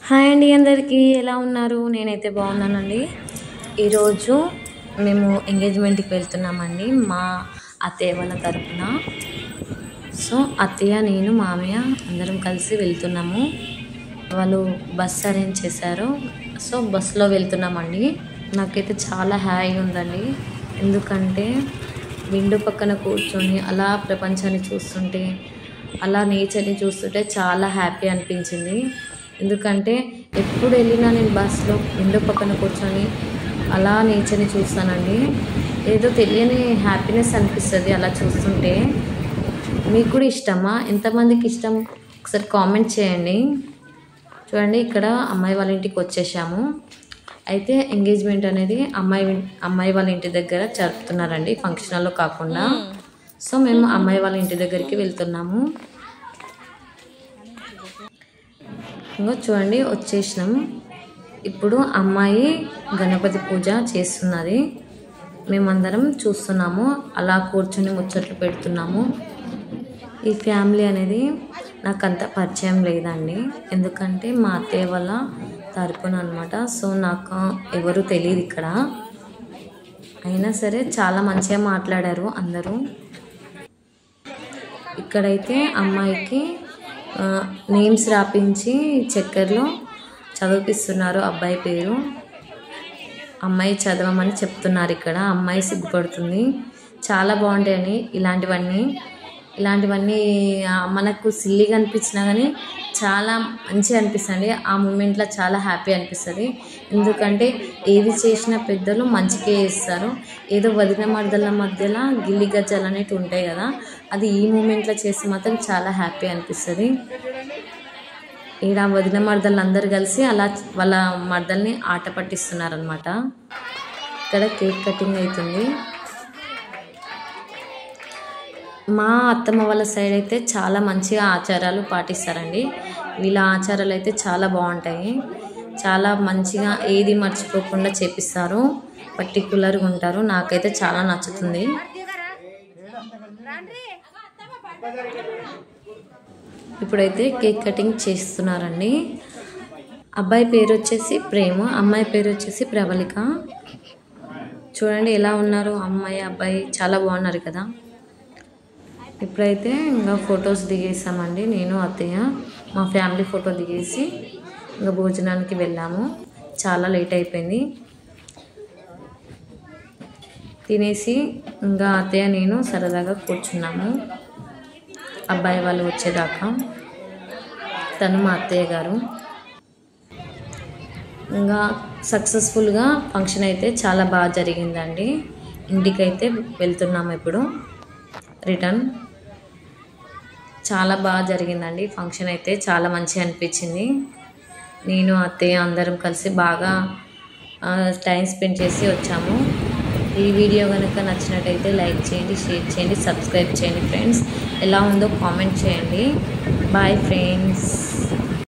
Hi అండి, అందరికీ ఎలా ఉన్నారు? నేనైతే బాగున్నానండి. ఈరోజు మేము ఎంగేజ్మెంట్కి వెళ్తున్నామండి మా అత్తయ్య వాళ్ళ తరపున. సో అత్తయ్య, నేను, మామయ్య అందరం కలిసి వెళ్తున్నాము. వాళ్ళు బస్ అరేంజ్ చేశారు. సో బస్సులో వెళ్తున్నామండి. నాకైతే చాలా హ్యాపీగా ఉందండి. ఎందుకంటే విండో పక్కన కూర్చొని అలా ప్రపంచాన్ని చూస్తుంటే, అలా నేచర్ని చూస్తుంటే చాలా హ్యాపీ అనిపించింది. ఎందుకంటే ఎప్పుడు వెళ్ళినా నేను బస్సులో విండో పక్కన కూర్చొని అలా నేచర్ని చూస్తానండి. ఏదో తెలియని హ్యాపీనెస్ అనిపిస్తుంది అలా చూస్తుంటే. మీకు కూడా ఇష్టమా? ఎంతమందికి ఇష్టం ఒకసారి కామెంట్ చేయండి. చూడండి, ఇక్కడ అమ్మాయి వాళ్ళ ఇంటికి వచ్చేసాము. అయితే ఎంగేజ్మెంట్ అనేది అమ్మాయి వాళ్ళ ఇంటి దగ్గర జరుపుతున్నారండి, ఫంక్షన్ హాల్లో కాకుండా. సో మేము అమ్మాయి వాళ్ళ ఇంటి దగ్గరికి వెళ్తున్నాము. ఇంకా చూడండి, వచ్చేసినాం. ఇప్పుడు అమ్మాయి గణపతి పూజ చేస్తున్నది. మేమందరం చూస్తున్నాము, అలా కూర్చొని ముచ్చట్లు పెడుతున్నాము. ఈ ఫ్యామిలీ అనేది నాకంత పరిచయం లేదండి, ఎందుకంటే మా అత్తయ్య వాళ్ళ తరపున అనమాట. సో నాకు ఎవరు తెలియదు ఇక్కడ. అయినా సరే చాలా మంచిగా మాట్లాడారు అందరూ. ఇక్కడైతే అమ్మాయికి నేమ్స్ రాపించి చక్కెరలో చదివిపిస్తున్నారు అబ్బాయి పేరు. అమ్మాయి చదవమని చెప్తున్నారు ఇక్కడ. అమ్మాయి సిగ్గుపడుతుంది. చాలా బాగుంటాయని ఇలాంటివన్నీ మనకు సిల్లీగా అనిపించినా కానీ చాలా మంచిగా అనిపిస్తుంది. ఆ మూమెంట్లో చాలా హ్యాపీ అనిపిస్తుంది. ఎందుకంటే ఏది చేసినా పెద్దలు మంచిగా చేస్తారు. ఏదో వదిన మరదల మధ్యలో గిల్లి గజ్జాలు అనేవి ఉంటాయి కదా, అది ఈ మూమెంట్లో చేసి మాత్రం చాలా హ్యాపీ అనిపిస్తుంది. ఈడ వదిన మరదలు అందరు కలిసి అలా వాళ్ళ మరదల్ని ఆట పట్టిస్తున్నారు అనమాట. ఇక్కడ కేక్ కటింగ్ అవుతుంది. మా అత్తమ్మ వాళ్ళ సైడ్ అయితే చాలా మంచిగా ఆచారాలు పాటిస్తారండి. వీళ్ళ ఆచారాలు అయితే చాలా బాగుంటాయి. చాలా మంచిగా ఏది మర్చిపోకుండా చేపిస్తారు. పర్టికులర్గా ఉంటారు. నాకైతే చాలా నచ్చుతుంది. ఇప్పుడైతే కేక్ కటింగ్ చేస్తున్నారండి. అబ్బాయి పేరు వచ్చేసి ప్రేమ, అమ్మాయి పేరు వచ్చేసి ప్రవళిక. చూడండి ఎలా ఉన్నారు అమ్మాయి అబ్బాయి, చాలా బాగున్నారు కదా. ఇప్పుడైతే ఇంకా ఫొటోస్ దిగేసామండి. నేను అత్తయ్య మా ఫ్యామిలీ ఫోటో దిగేసి ఇంకా భోజనానికి వెళ్ళాము. చాలా లేట్ అయిపోయింది. తినేసి ఇంకా అత్తయ్య నేను సరదాగా కూర్చున్నాము అబ్బాయి వాళ్ళు వచ్చేదాకా. తను మా అత్తయ్య గారు. ఇంకా సక్సెస్ఫుల్గా ఫంక్షన్ అయితే చాలా బాగా జరిగిందండి. ఇంటికైతే వెళ్తున్నాము ఇప్పుడు రిటర్న్. చాలా బాగా జరిగిందండి ఫంక్షన్ అయితే. చాలా మంచిగా అనిపించింది. నేను అత్తయ్య అందరం కలిసి బాగా టైం స్పెండ్ చేసి వచ్చాము. ఈ వీడియో కనుక నచ్చినట్టయితే లైక్ చేయండి, షేర్ చేయండి, సబ్స్క్రైబ్ చేయండి ఫ్రెండ్స్. ఎలా ఉందో కామెంట్ చేయండి. Bye friends.